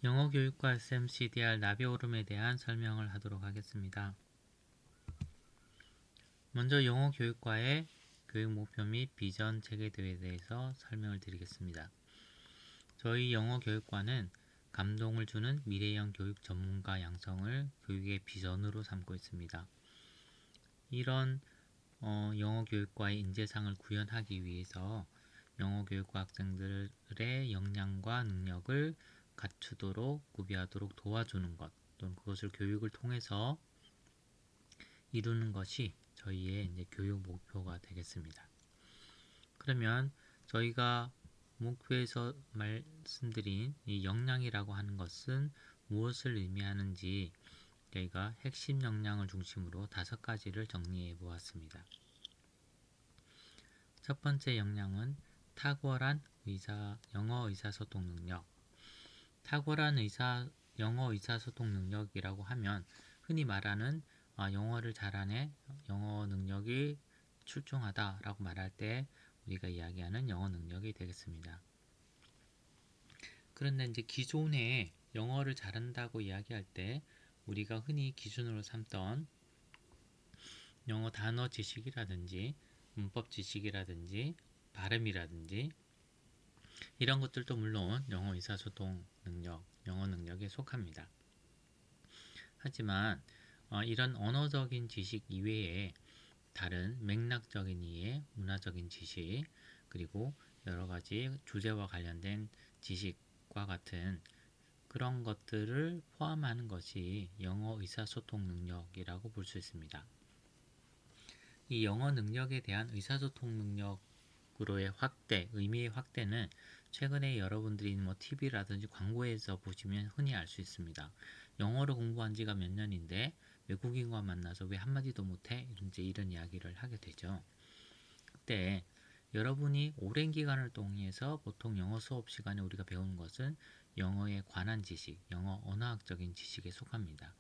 영어 교육과 SMCDR 나비오름에 대한 설명을 하도록 하겠습니다. 먼저 영어 교육과의 교육 목표 및 비전 체계도에 대해서 설명을 드리겠습니다. 저희 영어 교육과는 감동을 주는 미래형 교육 전문가 양성을 교육의 비전으로 삼고 있습니다. 이런 영어 교육과의 인재상을 구현하기 위해서 영어 교육과 학생들의 역량과 능력을 갖추도록 구비하도록 도와주는 것, 또는 그것을 교육을 통해서 이루는 것이 저희의 이제 교육 목표가 되겠습니다. 그러면 저희가 목표에서 말씀드린 이 역량이라고 하는 것은 무엇을 의미하는지 저희가 핵심 역량을 중심으로 5가지를 정리해 보았습니다. 첫 번째 역량은 탁월한 영어 의사소통 능력. 탁월한 영어 의사소통 능력이라고 하면 흔히 말하는 영어를 잘하네, 영어 능력이 출중하다라고 말할 때 우리가 이야기하는 영어 능력이 되겠습니다. 그런데 이제 기존에 영어를 잘한다고 이야기할 때 우리가 흔히 기준으로 삼던 영어 단어 지식이라든지 문법 지식이라든지 발음이라든지 이런 것들도 물론 영어 의사소통 능력, 영어 능력에 속합니다. 하지만 이런 언어적인 지식 이외에 다른 맥락적인 이해, 문화적인 지식, 그리고 여러 가지 주제와 관련된 지식과 같은 그런 것들을 포함하는 것이 영어 의사소통 능력이라고 볼 수 있습니다. 이 영어 능력에 대한 의사소통 능력으로의 확대, 의미의 확대는 최근에 여러분들이 TV라든지 광고에서 보시면 흔히 알 수 있습니다. 영어를 공부한 지가 몇 년인데 외국인과 만나서 왜 한마디도 못해? 이런 이야기를 하게 되죠. 그때 여러분이 오랜 기간을 통해서 보통 영어 수업 시간에 우리가 배우는 것은 영어에 관한 지식, 영어 언어학적인 지식에 속합니다.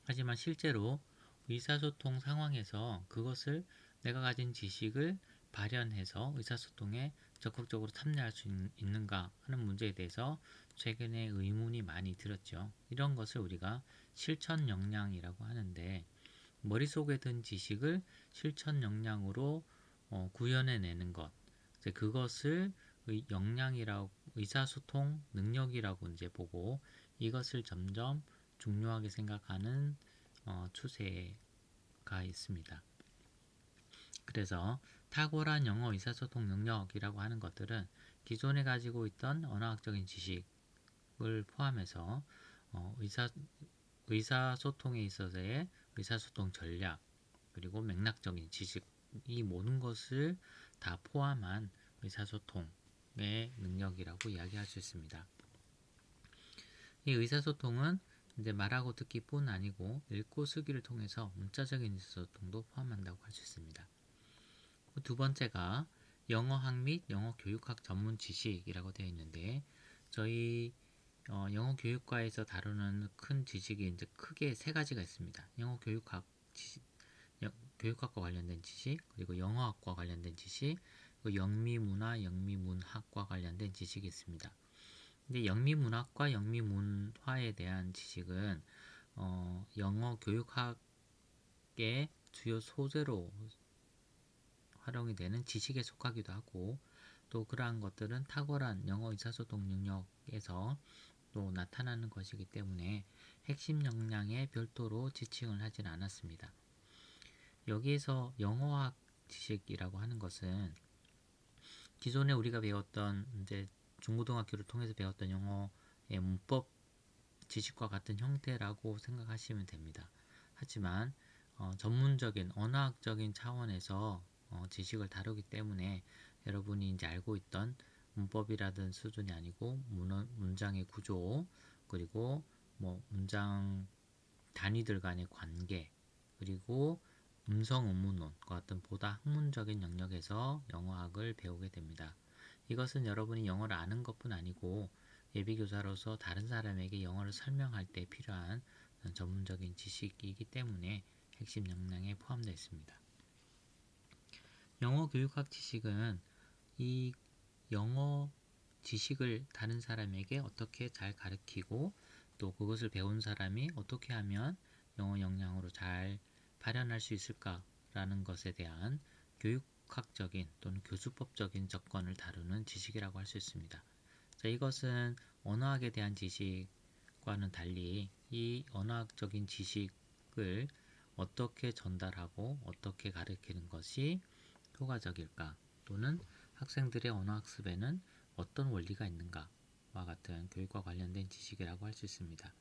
하지만 실제로 의사소통 상황에서 그것을 내가 가진 지식을 발현해서 의사소통에 적극적으로 참여할 수 있는가 하는 문제에 대해서 최근에 의문이 많이 들었죠. 이런 것을 우리가 실천 역량이라고 하는데 머릿속에 든 지식을 실천 역량으로 구현해내는 것, 그것을 역량이라고 의사소통 능력이라고 이제 보고 이것을 점점 중요하게 생각하는 추세가 있습니다. 그래서 탁월한 영어 의사소통 능력이라고 하는 것들은 기존에 가지고 있던 언어학적인 지식을 포함해서 의사소통에 있어서의 의사소통 전략, 그리고 맥락적인 지식, 이 모든 것을 다 포함한 의사소통의 능력이라고 이야기할 수 있습니다. 이 의사소통은 이제 말하고 듣기뿐 아니고 읽고 쓰기를 통해서 문자적인 의사소통도 포함한다고 할 수 있습니다. 두 번째가 영어학 및 영어 교육학 전문 지식이라고 되어 있는데 저희 영어 교육과에서 다루는 큰 지식이 이제 크게 3가지가 있습니다. 영어 교육학 지식, 교육학과 관련된 지식, 그리고 영어학과 관련된 지식, 그리고 영미문화, 영미문학과 관련된 지식이 있습니다. 근데 영미문학과 영미문화에 대한 지식은 영어 교육학의 주요 소재로 활용이 되는 지식에 속하기도 하고 또 그러한 것들은 탁월한 영어 의사소통 능력에서 또 나타나는 것이기 때문에 핵심 역량에 별도로 지칭을 하진 않았습니다. 여기에서 영어학 지식이라고 하는 것은 기존에 우리가 배웠던 이제 중고등학교를 통해서 배웠던 영어의 문법 지식과 같은 형태라고 생각하시면 됩니다. 하지만 전문적인 언어학적인 차원에서 지식을 다루기 때문에 여러분이 이제 알고 있던 문법이라든 수준이 아니고 문장의 구조, 그리고 문장 단위들 간의 관계, 그리고 음성 의문론과 같은 보다 학문적인 영역에서 영어학을 배우게 됩니다. 이것은 여러분이 영어를 아는 것뿐 아니고 예비교사로서 다른 사람에게 영어를 설명할 때 필요한 전문적인 지식이기 때문에 핵심 역량에 포함되어 있습니다. 영어 교육학 지식은 이 영어 지식을 다른 사람에게 어떻게 잘 가르치고 또 그것을 배운 사람이 어떻게 하면 영어 역량으로 잘 발현할 수 있을까라는 것에 대한 교육학적인 또는 교수법적인 접근을 다루는 지식이라고 할 수 있습니다. 자, 이것은 언어학에 대한 지식과는 달리 이 언어학적인 지식을 어떻게 전달하고 어떻게 가르치는 것이 효과적일까, 또는 학생들의 언어학습에는 어떤 원리가 있는가와 같은 교육과 관련된 지식이라고 할 수 있습니다.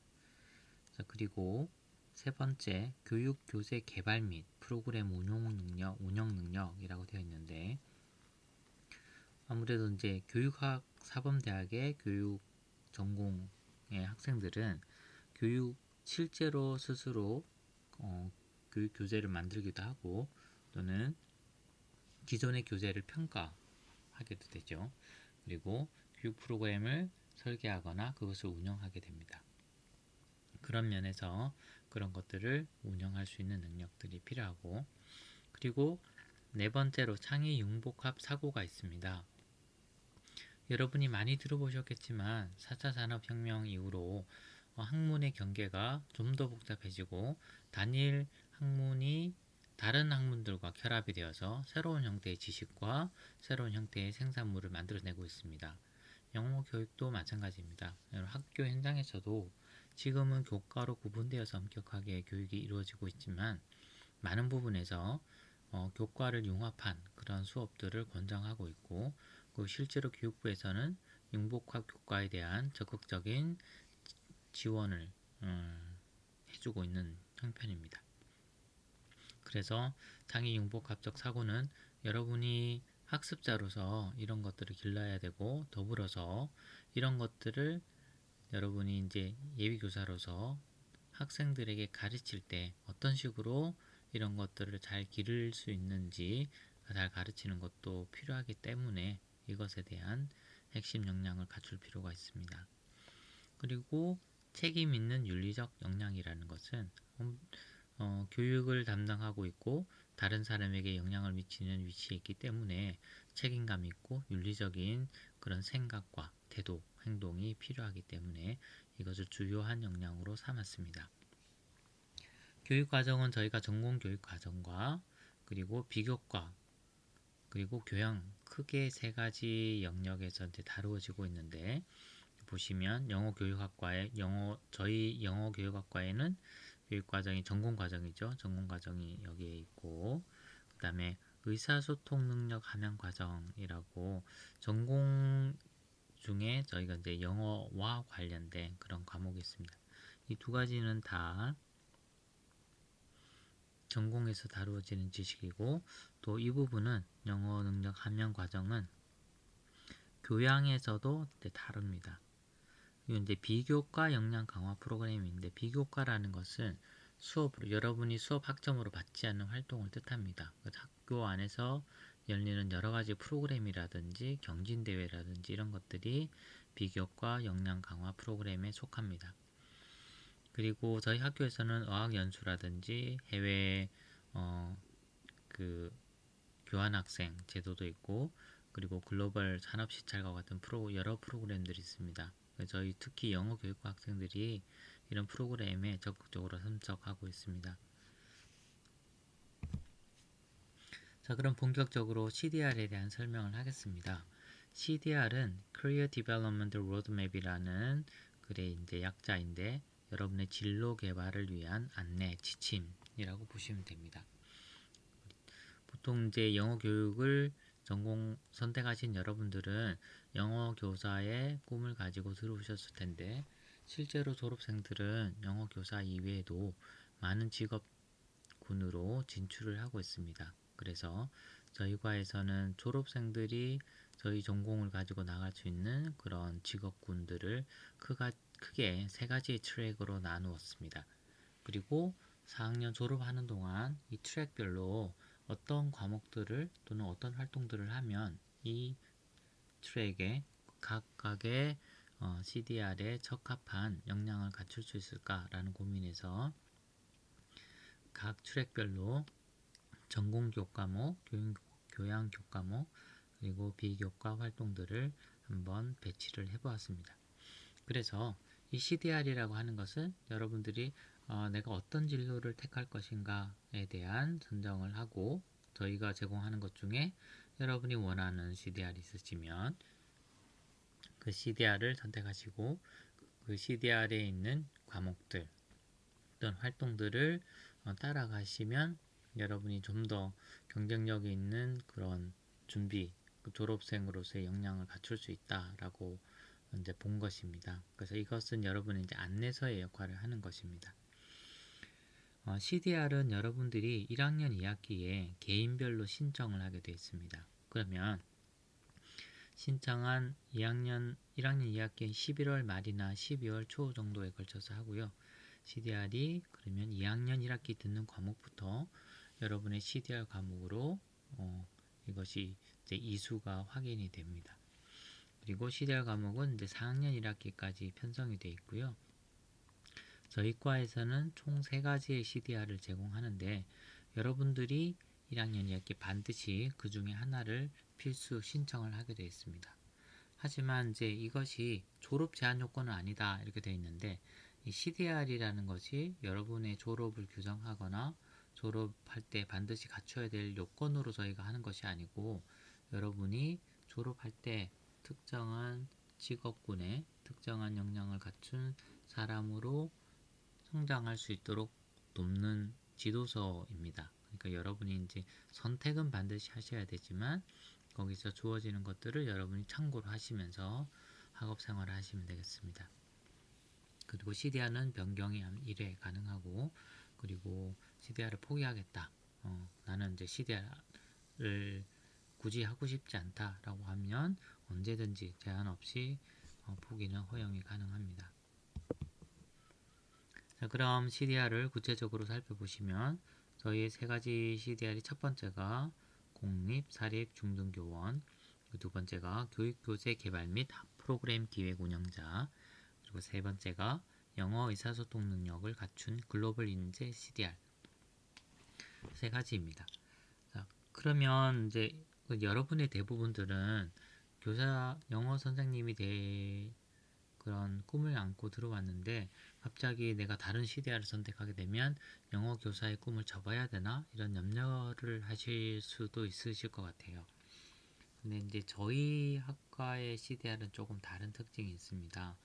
자, 그리고 세 번째, 교육 교재 개발 및 프로그램 운영 능력이라고 되어 있는데, 아무래도 이제 교육학 사범대학의 교육 전공의 학생들은 실제로 스스로 교육 교재를 만들기도 하고 또는 기존의 교재를 평가하게도 되죠. 그리고 교육 프로그램을 설계하거나 그것을 운영하게 됩니다. 그런 면에서 그런 것들을 운영할 수 있는 능력들이 필요하고, 그리고 네 번째로 창의 융복합 사고가 있습니다. 여러분이 많이 들어보셨겠지만 4차 산업혁명 이후로 학문의 경계가 좀 더 복잡해지고 단일 학문이 다른 학문들과 결합이 되어서 새로운 형태의 지식과 새로운 형태의 생산물을 만들어내고 있습니다. 영어 교육도 마찬가지입니다. 학교 현장에서도 지금은 교과로 구분되어서 엄격하게 교육이 이루어지고 있지만 많은 부분에서 교과를 융합한 그런 수업들을 권장하고 있고, 실제로 교육부에서는 융복합 교과에 대한 적극적인 지원을 해주고 있는 형편입니다. 그래서 창의 융복합적 사고는 여러분이 학습자로서 이런 것들을 길러야 되고, 더불어서 이런 것들을 여러분이 이제 예비교사로서 학생들에게 가르칠 때 어떤 식으로 이런 것들을 잘 기를 수 있는지 잘 가르치는 것도 필요하기 때문에 이것에 대한 핵심 역량을 갖출 필요가 있습니다. 그리고 책임 있는 윤리적 역량이라는 것은 교육을 담당하고 있고 다른 사람에게 영향을 미치는 위치에 있기 때문에 책임감 있고 윤리적인 그런 생각과 태도, 행동이 필요하기 때문에 이것을 주요한 역량으로 삼았습니다. 교육과정은 저희가 전공교육과정과 그리고 비교과 그리고 교양, 크게 세 가지 영역에서 이제 다루어지고 있는데, 보시면 저희 영어 교육학과에는 교육과정이 전공과정이죠. 전공과정이 여기에 있고, 그 다음에 의사소통 능력 함양 과정이라고 전공 중에 저희가 이제 영어와 관련된 그런 과목이 있습니다. 이 두 가지는 다 전공에서 다루어지는 지식이고, 또 이 부분은 영어 능력 함양 과정은 교양에서도 다룹니다. 이건 이제 비교과 역량 강화 프로그램인데, 비교과라는 것은 여러분이 수업 학점으로 받지 않는 활동을 뜻합니다. 학교 안에서 열리는 여러 가지 프로그램이라든지 경진대회라든지 이런 것들이 비교과 역량 강화 프로그램에 속합니다. 그리고 저희 학교에서는 어학연수라든지 해외 교환학생 제도도 있고, 그리고 글로벌 산업시찰과 같은 여러 프로그램들이 있습니다. 저희 특히 영어 교육과 학생들이 이런 프로그램에 적극적으로 참석하고 있습니다. 자, 그럼 본격적으로 CDR에 대한 설명을 하겠습니다. CDR은 Career Development Roadmap이라는 글의 이제 약자인데, 여러분의 진로 개발을 위한 안내, 지침이라고 보시면 됩니다. 보통 이제 영어 교육을 전공 선택하신 여러분들은 영어 교사의 꿈을 가지고 들어오셨을 텐데, 실제로 졸업생들은 영어 교사 이외에도 많은 직업군으로 진출을 하고 있습니다. 그래서 저희 과에서는 졸업생들이 저희 전공을 가지고 나갈 수 있는 그런 직업군들을 크게 세 가지의 트랙으로 나누었습니다. 그리고 4학년 졸업하는 동안 이 트랙별로 어떤 과목들을 또는 어떤 활동들을 하면 이 트랙에 각각의 CDR에 적합한 역량을 갖출 수 있을까라는 고민에서 각 트랙별로 전공 교과목, 교양 교과목, 그리고 비교과 활동들을 한번 배치를 해보았습니다. 그래서 이 CDR이라고 하는 것은 여러분들이 내가 어떤 진로를 택할 것인가에 대한 선정을 하고 저희가 제공하는 것 중에 여러분이 원하는 CDR이 있으시면 그 CDR을 선택하시고 그 CDR에 있는 과목들 어떤 활동들을 따라가시면 여러분이 좀 더 경쟁력이 있는 그런 준비, 그 졸업생으로서의 역량을 갖출 수 있다라고 이제 본 것입니다. 그래서 이것은 여러분의 이제 안내서의 역할을 하는 것입니다. CDR은 여러분들이 1학년 2학기에 개인별로 신청을 하게 되어 있습니다. 그러면 신청한 1학년 2학기 11월 말이나 12월 초 정도에 걸쳐서 하고요. CDR이 그러면 2학년 1학기 듣는 과목부터 여러분의 CDR 과목으로 이것이 이제 이수가 확인이 됩니다. 그리고 CDR 과목은 이제 4학년 1학기까지 편성이 되어 있고요. 저희 과에서는 총 3가지의 CDR을 제공하는데 여러분들이 1학년 2학기 반드시 그 중에 하나를 필수 신청을 하게 되어 있습니다. 하지만 이제 이것이 졸업 제한 요건은 아니다 이렇게 되어 있는데 이 CDR이라는 것이 여러분의 졸업을 규정하거나 졸업할 때 반드시 갖춰야 될 요건으로 저희가 하는 것이 아니고 여러분이 졸업할 때 특정한 직업군에 특정한 역량을 갖춘 사람으로 성장할 수 있도록 돕는 지도서입니다. 그러니까 여러분이 이제 선택은 반드시 하셔야 되지만 거기서 주어지는 것들을 여러분이 참고를 하시면서 학업 생활을 하시면 되겠습니다. 그리고 CDR는 변경이 1회 가능하고 그리고 CDR을 포기하겠다. 나는 이제 CDR을 굳이 하고 싶지 않다라고 하면 언제든지 제한 없이 포기는 허용이 가능합니다. 자, 그럼 CDR을 구체적으로 살펴보시면 저희의 3가지 CDR이 첫 번째가 공립, 사립, 중등교원, 두 번째가 교육교재 개발 및 프로그램 기획 운영자, 그리고 세 번째가 영어 의사소통 능력을 갖춘 글로벌 인재 CDR 3가지입니다. 자, 그러면 이제 여러분의 대부분들은 교사 영어 선생님이 될 그런 꿈을 안고 들어왔는데 갑자기 내가 다른 CDR을 선택하게 되면 영어 교사의 꿈을 접어야 되나 이런 염려를 하실 수도 있으실 것 같아요. 근데 이제 저희 학과의 CDR은 조금 다른 특징이 있습니다.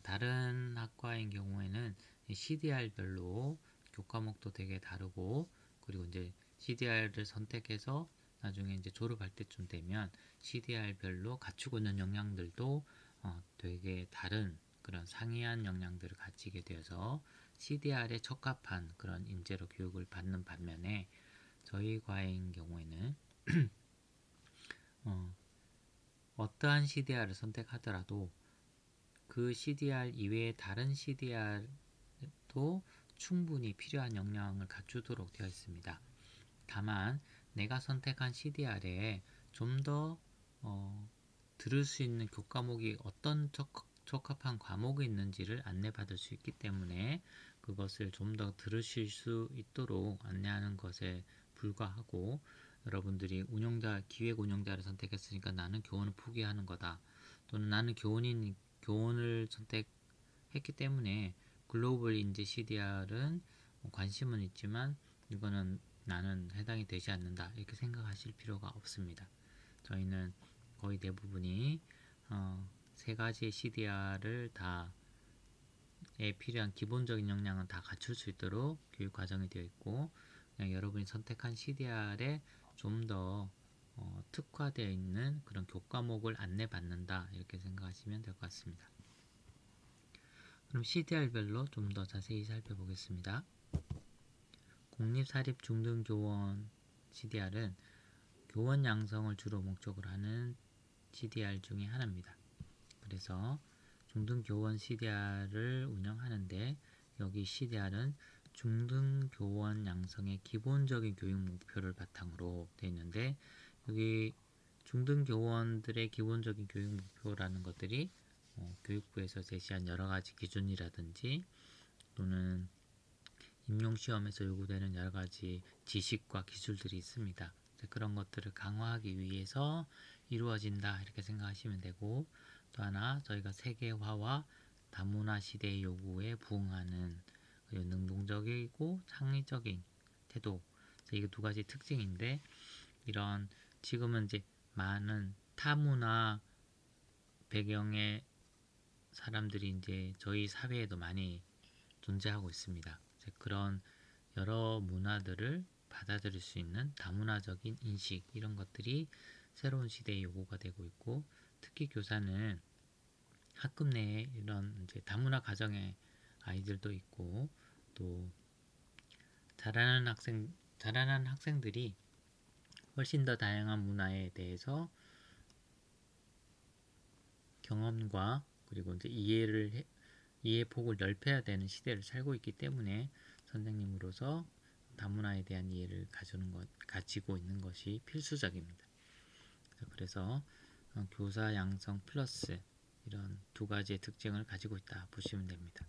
다른 학과인 경우에는 CDR별로 교과목도 되게 다르고 그리고 이제 CDR을 선택해서 나중에 이제 졸업할 때쯤 되면 CDR별로 갖추고 있는 역량들도 되게 다른 그런 상이한 역량들을 가지게 되어서 CDR에 적합한 그런 인재로 교육을 받는 반면에 저희 과인 경우에는 어떠한 CDR을 선택하더라도 그 CDR 이외의 다른 CDR도 충분히 필요한 역량을 갖추도록 되어 있습니다. 다만 내가 선택한 CDR에 좀 더 들을 수 있는 교과목이 어떤 적합한 과목이 있는지를 안내받을 수 있기 때문에 그것을 좀 더 들으실 수 있도록 안내하는 것에 불과하고 여러분들이 기획 운영자를 선택했으니까 나는 교원을 포기하는 거다. 또는 나는 교원을 선택했기 때문에 글로벌 인재 CDR은 관심은 있지만 이거는 나는 해당이 되지 않는다. 이렇게 생각하실 필요가 없습니다. 저희는 거의 대부분이 3가지 CDR을 다에 필요한 기본적인 역량은 다 갖출 수 있도록 교육 과정이 되어 있고 그냥 여러분이 선택한 CDR에 좀 더 특화되어 있는 그런 교과목을 안내받는다 이렇게 생각하시면 될 것 같습니다. 그럼 CDR별로 좀 더 자세히 살펴보겠습니다. 공립사립 중등교원 CDR은 교원 양성을 주로 목적으로 하는 CDR 중에 하나입니다. 그래서 중등교원 CDR을 운영하는데 여기 CDR은 중등교원 양성의 기본적인 교육 목표를 바탕으로 되어 있는데 여기 중등교원들의 기본적인 교육 목표라는 것들이 교육부에서 제시한 여러가지 기준이라든지 또는 임용시험에서 요구되는 여러가지 지식과 기술들이 있습니다. 그런 것들을 강화하기 위해서 이루어진다 이렇게 생각하시면 되고, 또 하나 저희가 세계화와 다문화 시대의 요구에 부응하는 그리고 능동적이고 창의적인 태도, 이게 두 가지 특징인데, 이런 지금은 이제 많은 타문화 배경의 사람들이 이제 저희 사회에도 많이 존재하고 있습니다. 그런 여러 문화들을 받아들일 수 있는 다문화적인 인식, 이런 것들이 새로운 시대의 요구가 되고 있고, 특히 교사는 학급 내에 이런 이제 다문화 가정의 아이들도 있고, 또 자라는 학생들이 훨씬 더 다양한 문화에 대해서 경험과 그리고 이제 이해 폭을 넓혀야 되는 시대를 살고 있기 때문에 선생님으로서 다문화에 대한 이해를 가지고 있는 것이 필수적입니다. 그래서 교사 양성 플러스 이런 두 가지의 특징을 가지고 있다 보시면 됩니다.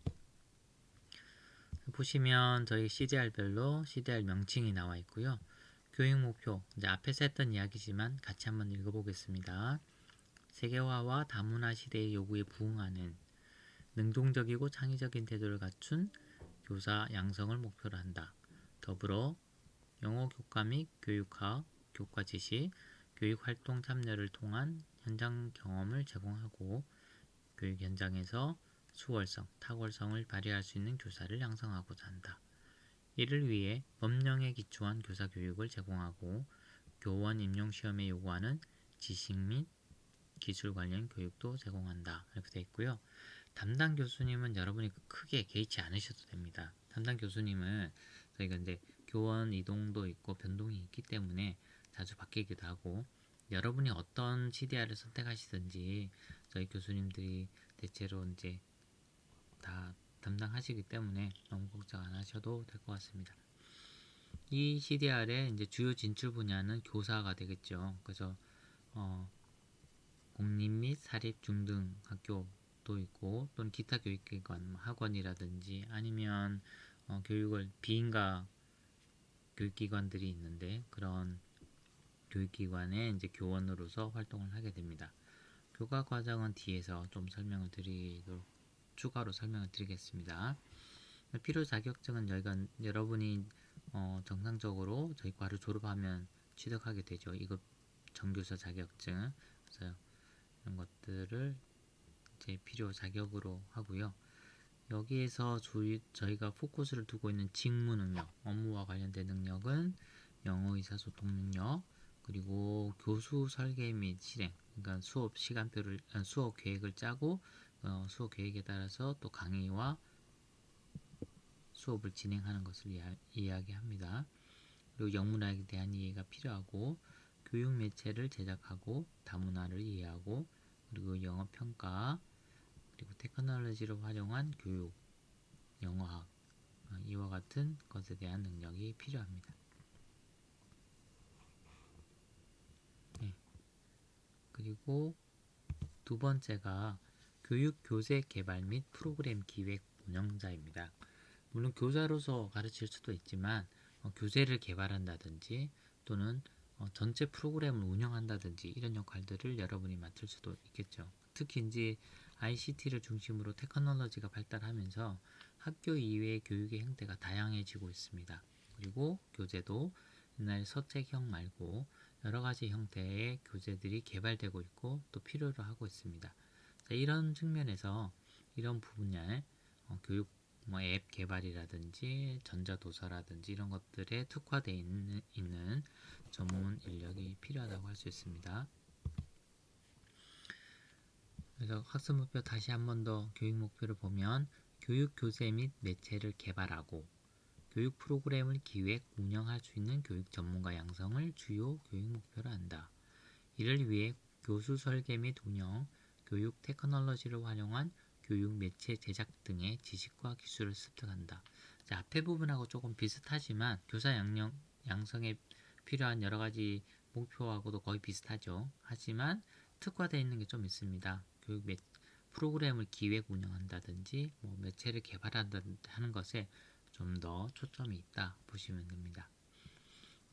보시면 저희 CDR별로 CDR 명칭이 나와 있고요. 교육 목표, 이제 앞에서 했던 이야기지만 같이 한번 읽어보겠습니다. 세계화와 다문화 시대의 요구에 부응하는 능동적이고 창의적인 태도를 갖춘 교사 양성을 목표로 한다. 더불어 영어 교과 및 교육학, 교과 지식, 교육 활동 참여를 통한 현장 경험을 제공하고 교육 현장에서 수월성, 탁월성을 발휘할 수 있는 교사를 양성하고자 한다. 이를 위해 법령에 기초한 교사 교육을 제공하고 교원 임용 시험에 요구하는 지식 및 기술 관련 교육도 제공한다. 이렇게 되어 있고요. 담당 교수님은 여러분이 크게 개의치 않으셔도 됩니다. 담당 교수님은 저희가 이제 교원 이동도 있고 변동이 있기 때문에 자주 바뀌기도 하고, 여러분이 어떤 CDR을 선택하시든지 저희 교수님들이 대체로 이제 다 담당하시기 때문에 너무 걱정 안 하셔도 될 것 같습니다. 이 CDR의 이제 주요 진출 분야는 교사가 되겠죠. 그래서 공립 및 사립 중등 학교도 있고, 또는 기타 교육기관, 학원이라든지 아니면 교육을 비인가 교육기관들이 있는데, 그런 교육기관에 이제 교원으로서 활동을 하게 됩니다. 교과 과정은 뒤에서 좀 추가로 설명을 드리겠습니다. 필요 자격증은 여러분이 정상적으로 저희 과를 졸업하면 취득하게 되죠. 2급 정교사 자격증. 그래서 이런 것들을 이제 필요 자격으로 하고요. 여기에서 저희가 포커스를 두고 있는 직무 능력, 업무와 관련된 능력은 영어 의사소통 능력, 그리고 교수 설계 및 실행, 그러니까 수업 계획을 짜고 수업 계획에 따라서 또 강의와 수업을 진행하는 것을 이야기합니다. 그리고 영문학에 대한 이해가 필요하고, 교육 매체를 제작하고 다문화를 이해하고, 그리고 영어 평가, 그리고 테크놀로지를 활용한 교육, 영어학, 이와 같은 것에 대한 능력이 필요합니다. 네. 그리고 두 번째가 교육 교재 개발 및 프로그램 기획 운영자입니다. 물론 교사로서 가르칠 수도 있지만 교재를 개발한다든지 또는 전체 프로그램을 운영한다든지 이런 역할들을 여러분이 맡을 수도 있겠죠. 특히 이제 ICT를 중심으로 테크놀로지가 발달하면서 학교 이외의 교육의 형태가 다양해지고 있습니다. 그리고 교재도 옛날 서책형 말고 여러 가지 형태의 교재들이 개발되고 있고 또 필요로 하고 있습니다. 이런 측면에서 이런 분야에 교육 앱 개발이라든지 전자도서라든지 이런 것들에 특화되어 있는 전문 인력이 필요하다고 할 수 있습니다. 그래서 학습 목표 다시 한 번 더 교육 목표를 보면 교육 교재 및 매체를 개발하고 교육 프로그램을 기획, 운영할 수 있는 교육 전문가 양성을 주요 교육 목표로 한다. 이를 위해 교수 설계 및 운영, 교육 테크놀로지를 활용한 교육 매체 제작 등의 지식과 기술을 습득한다. 앞에 부분하고 조금 비슷하지만 교사 양성에 필요한 여러 가지 목표하고도 거의 비슷하죠. 하지만 특화되어 있는 게 좀 있습니다. 교육 프로그램을 기획 운영한다든지 매체를 개발한다는 것에 좀 더 초점이 있다 보시면 됩니다.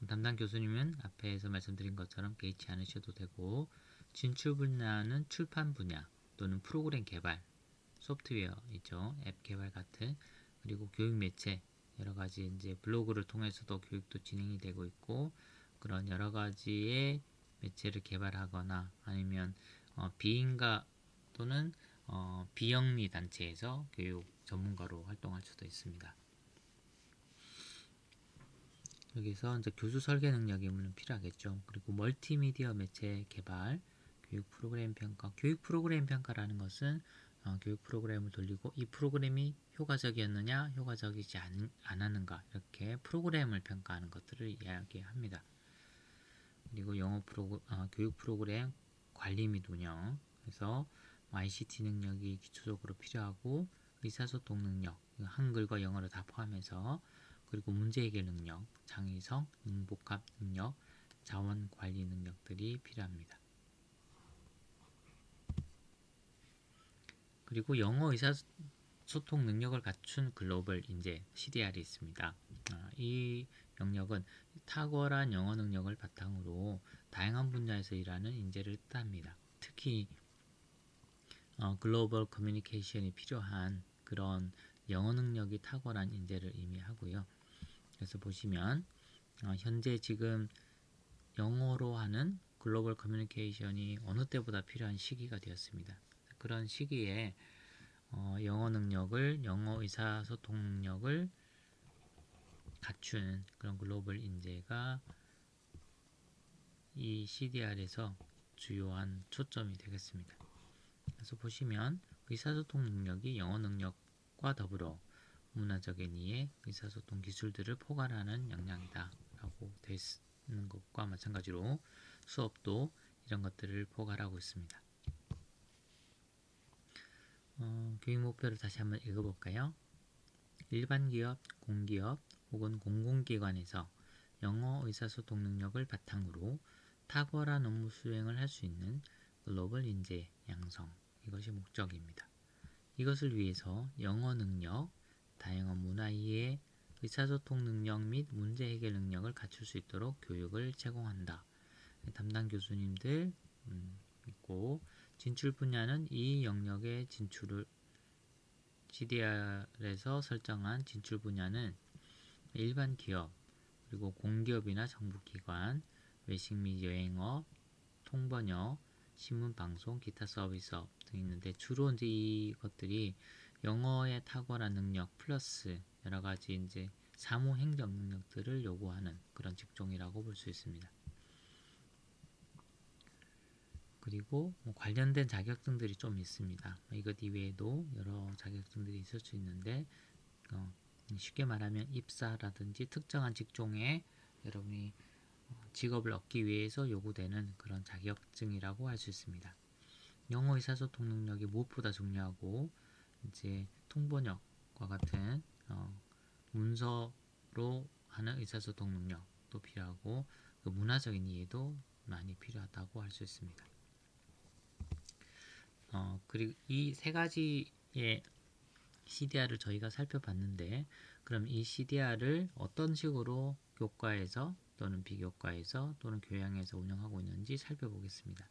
담당 교수님은 앞에서 말씀드린 것처럼 개의치 않으셔도 되고, 진출 분야는 출판 분야 또는 프로그램 개발, 소프트웨어 있죠. 앱 개발 같은, 그리고 교육 매체, 여러 가지 이제 블로그를 통해서도 교육도 진행이 되고 있고, 그런 여러 가지의 매체를 개발하거나 아니면 비인가 또는 비영리 단체에서 교육 전문가로 활동할 수도 있습니다. 여기서 이제 교수 설계 능력이 물론 필요하겠죠. 그리고 멀티미디어 매체 개발, 교육 프로그램 평가. 교육 프로그램 평가라는 것은 교육 프로그램을 돌리고 이 프로그램이 효과적이었느냐, 효과적이지 않았는가, 이렇게 프로그램을 평가하는 것들을 이야기합니다. 그리고 교육 프로그램 관리 및 운영. 그래서 ICT 능력이 기초적으로 필요하고, 의사소통 능력, 한글과 영어를 다 포함해서, 그리고 문제 해결 능력, 창의성, 응복합 능력, 자원 관리 능력들이 필요합니다. 그리고 영어 의사소통 능력을 갖춘 글로벌 인재 CDR이 있습니다. 이 영역은 탁월한 영어 능력을 바탕으로 다양한 분야에서 일하는 인재를 뜻합니다. 특히 글로벌 커뮤니케이션이 필요한 그런 영어 능력이 탁월한 인재를 의미하고요. 그래서 보시면 현재 지금 영어로 하는 글로벌 커뮤니케이션이 어느 때보다 필요한 시기가 되었습니다. 그런 시기에 영어 의사소통 능력을 갖춘 그런 글로벌 인재가 이 CDR에서 주요한 초점이 되겠습니다. 그래서 보시면 의사소통 능력이 영어 능력과 더불어 문화적인 이해, 의사소통 기술들을 포괄하는 역량이다 라고 되어 있는 것과 마찬가지로 수업도 이런 것들을 포괄하고 있습니다. 교육 목표를 다시 한번 읽어볼까요? 일반 기업, 공기업 혹은 공공기관에서 영어 의사소통 능력을 바탕으로 탁월한 업무 수행을 할 수 있는 글로벌 인재 양성, 이것이 목적입니다. 이것을 위해서 영어 능력, 다양한 문화 이해, 의사소통 능력 및 문제 해결 능력을 갖출 수 있도록 교육을 제공한다. 담당 교수님들 있고, 진출 분야는 이 영역의 진출을 CDR에서 설정한 진출 분야는 일반 기업, 그리고 공기업이나 정부기관, 외식 및 여행업, 통번역, 신문, 방송, 기타 서비스업 등이 있는데, 주로 이제 이것들이 영어의 탁월한 능력 플러스 여러 가지 이제 사무 행정 능력들을 요구하는 그런 직종이라고 볼 수 있습니다. 그리고 관련된 자격증들이 좀 있습니다. 이것 이외에도 여러 자격증들이 있을 수 있는데, 쉽게 말하면 입사라든지 특정한 직종에 여러분이 직업을 얻기 위해서 요구되는 그런 자격증이라고 할 수 있습니다. 영어 의사소통 능력이 무엇보다 중요하고, 이제 통번역과 같은 문서로 하는 의사소통 능력도 필요하고, 그 문화적인 이해도 많이 필요하다고 할 수 있습니다. 그리고 이 세 가지의 CDR을 저희가 살펴봤는데, 그럼 이 CDR을 어떤 식으로 교과에서 또는 비교과에서 또는 교양에서 운영하고 있는지 살펴보겠습니다.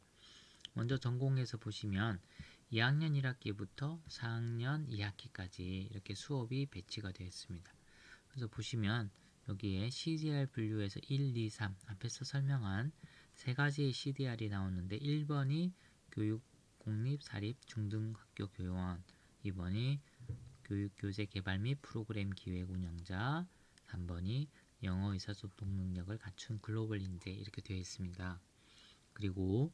먼저 전공에서 보시면 2학년 1학기부터 4학년 2학기까지 이렇게 수업이 배치가 되어 있습니다. 그래서 보시면 여기에 CDR 분류에서 1, 2, 3 앞에서 설명한 세 가지의 CDR이 나오는데, 1번이 교육 공립, 사립, 중등학교 교원, 2번이 교육 교재 개발 및 프로그램 기획 운영자, 3번이 영어 의사소통 능력을 갖춘 글로벌 인재, 이렇게 되어 있습니다. 그리고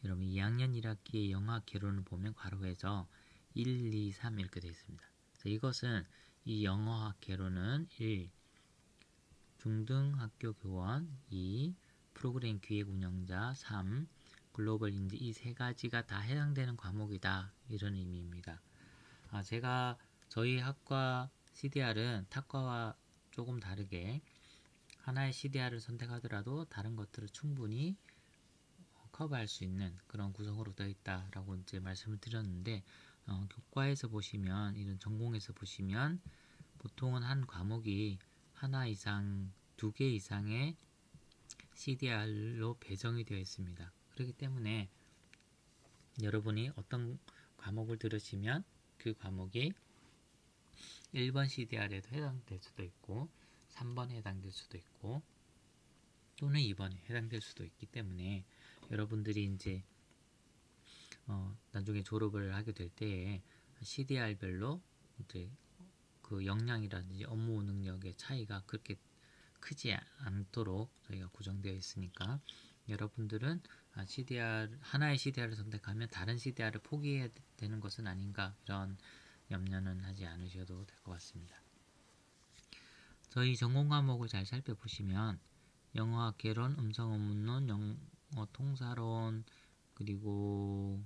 여러분 2학년 1학기의 영어학 개론을 보면 괄호에서 1, 2, 3 이렇게 되어 있습니다. 이것은 이 영어학 개론은 1. 중등학교 교원, 2. 프로그램 기획 운영자, 3. 글로벌 인재, 이 세 가지가 다 해당되는 과목이다, 이런 의미입니다. 제가 저희 학과 CDR은 탁과와 조금 다르게 하나의 CDR을 선택하더라도 다른 것들을 충분히 커버할 수 있는 그런 구성으로 되어 있다라고 이제 말씀을 드렸는데, 교과에서 보시면, 이런 전공에서 보시면 보통은 한 과목이 하나 이상 2개 이상의 CDR로 배정이 되어 있습니다. 그렇기 때문에 여러분이 어떤 과목을 들으시면 그 과목이 1번 CDR에도 해당될 수도 있고 3번에 해당될 수도 있고 또는 2번에 해당될 수도 있기 때문에 여러분들이 이제 나중에 졸업을 하게 될 때에 CDR별로 이제 그 역량이라든지 업무 능력의 차이가 그렇게 크지 않도록 저희가 구성되어 있으니까 여러분들은 CDR 하나의 CDR을 선택하면 다른 CDR을 포기해야 되는 것은 아닌가 이런 염려는 하지 않으셔도 될 것 같습니다. 저희 전공 과목을 잘 살펴보시면 영어학 개론, 음성 업문론, 영어 통사론 그리고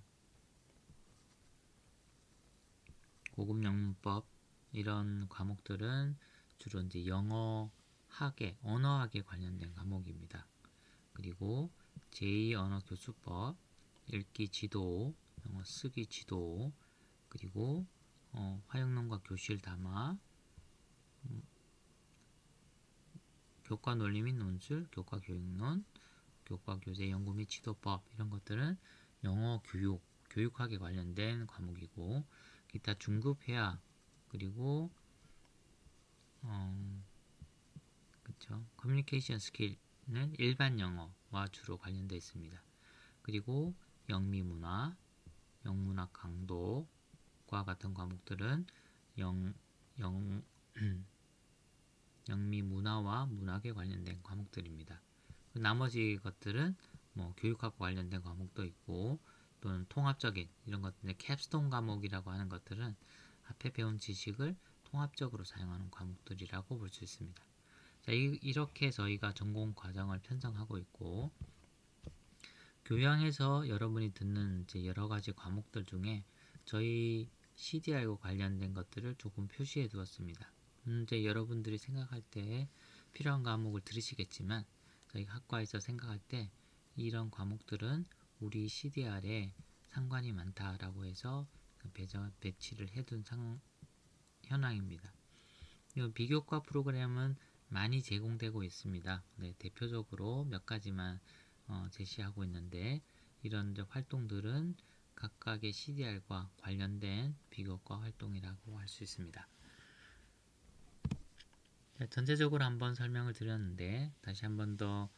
고급 영문법 이런 과목들은 주로 이제 영어학에 언어학에 관련된 과목입니다. 그리고 제2언어교수법, 읽기 지도, 영어 쓰기 지도, 그리고 화역론과 교실 담화, 교과 논리 및 논술, 교과 교육론, 교과 교재 연구 및 지도법 이런 것들은 영어 교육학에 관련된 과목이고 기타 중급 회화 그리고 그쵸 커뮤니케이션 스킬은 일반 영어와 주로 관련되어 있습니다. 그리고 영미문화, 영문학 강도과 같은 과목들은 영미문화와 문학에 관련된 과목들입니다. 나머지 것들은 뭐 교육학과 관련된 과목도 있고 또는 통합적인 이런 것들 캡스톤 과목이라고 하는 것들은 앞에 배운 지식을 통합적으로 사용하는 과목들이라고 볼 수 있습니다. 자, 이렇게 저희가 전공 과정을 편성하고 있고 교양에서 여러분이 듣는 이제 여러 가지 과목들 중에 저희 CDR과 관련된 것들을 조금 표시해 두었습니다. 이제 여러분들이 생각할 때 필요한 과목을 들으시겠지만 저희 학과에서 생각할 때 이런 과목들은 우리 CDR에 상관이 많다라고 해서 배치를 해둔 현황입니다. 이 비교과 프로그램은 많이 제공되고 있습니다. 네, 대표적으로 몇 가지만 제시하고 있는데 이런 활동들은 각각의 CDR과 관련된 비교과 활동이라고 할 수 있습니다. 전체적으로 한번 설명을 드렸는데 다시 한번 더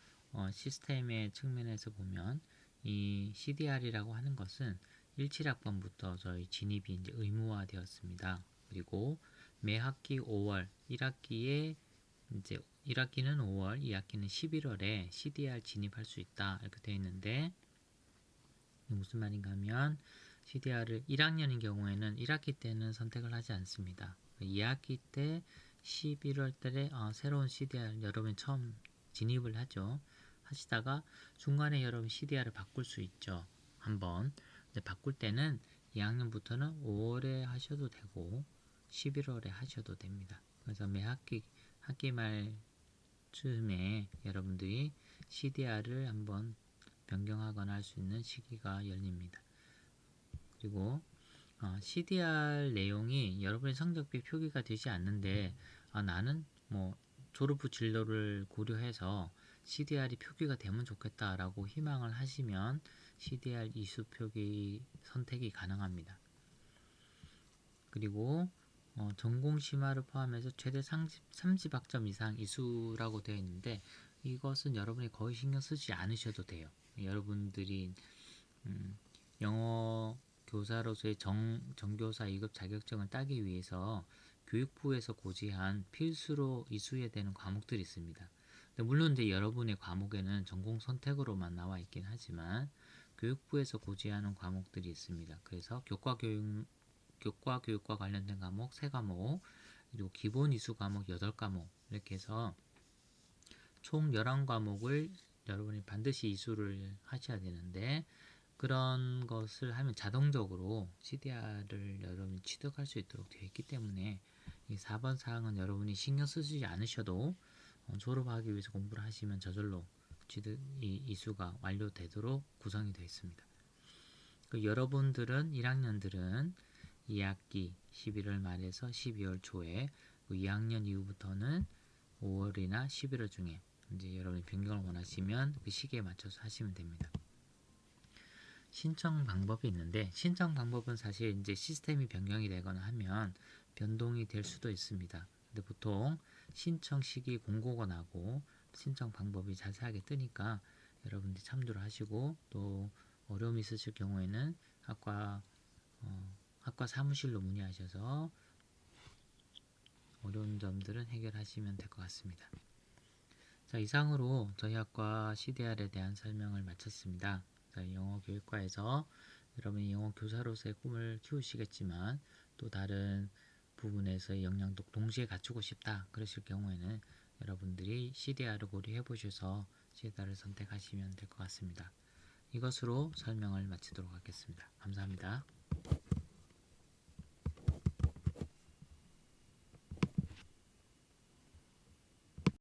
시스템의 측면에서 보면 이 CDR이라고 하는 것은 17학번부터 저희 진입이 이제 의무화되었습니다. 그리고 매 학기 5월 1학기에 이제 1학기는 5월, 2학기는 11월에 CDR 진입할 수 있다 이렇게 되어 있는데 무슨 말인가 하면 CDR을 1학년인 경우에는 1학기 때는 선택을 하지 않습니다. 2학기 때 11월 달에 새로운 CDR 여러분이 처음 진입을 하죠. 하시다가 중간에 여러분 CDR을 바꿀 수 있죠. 한번. 근데 바꿀 때는 2학년부터는 5월에 하셔도 되고 11월에 하셔도 됩니다. 그래서 매 학기 말쯤에 여러분들이 CDR을 한번 변경하거나 할 수 있는 시기가 열립니다. 그리고 CDR 내용이 여러분의 성적표에 표기가 되지 않는데 나는 뭐 졸업 후 진로를 고려해서 CDR이 표기가 되면 좋겠다라고 희망을 하시면 CDR 이수 표기 선택이 가능합니다. 그리고 전공 심화를 포함해서 최대 30학점 이상 이수라고 되어 있는데 이것은 여러분이 거의 신경 쓰지 않으셔도 돼요. 여러분들이 영어 교사로서의 정교사 2급 자격증을 따기 위해서 교육부에서 고지한 필수로 이수해야 되는 과목들이 있습니다. 물론 이제 여러분의 과목에는 전공 선택으로만 나와 있긴 하지만 교육부에서 고지하는 과목들이 있습니다. 그래서 교과 교육과 관련된 과목 3과목, 그리고 기본 이수 과목 8과목 이렇게 해서 총 11과목을 여러분이 반드시 이수를 하셔야 되는데 그런 것을 하면 자동적으로 CDR을 여러분이 취득할 수 있도록 되어 있기 때문에 이 4번 사항은 여러분이 신경 쓰지 않으셔도 졸업하기 위해서 공부를 하시면 저절로 이수가 완료되도록 구성이 되어 있습니다. 여러분들은 1학년들은 2학기 11월 말에서 12월 초에 2학년 이후부터는 5월이나 11월 중에 이제 여러분이 변경을 원하시면 그 시기에 맞춰서 하시면 됩니다. 신청 방법이 있는데 신청 방법은 사실 이제 시스템이 변경이 되거나 하면 변동이 될 수도 있습니다. 근데 보통 신청 시기 공고가 나고 신청 방법이 자세하게 뜨니까 여러분들이 참조를 하시고 또 어려움이 있으실 경우에는 학과 사무실로 문의하셔서 어려운 점들은 해결하시면 될 것 같습니다. 자, 이상으로 저희 학과 CDR에 대한 설명을 마쳤습니다. 저희 영어교육과에서 여러분이 영어 교사로서의 꿈을 키우시겠지만 또 다른 부분에서의 역량도 동시에 갖추고 싶다 그러실 경우에는 여러분들이 CDR을 고려해 보셔서 CDR을 선택하시면 될 것 같습니다. 이것으로 설명을 마치도록 하겠습니다. 감사합니다.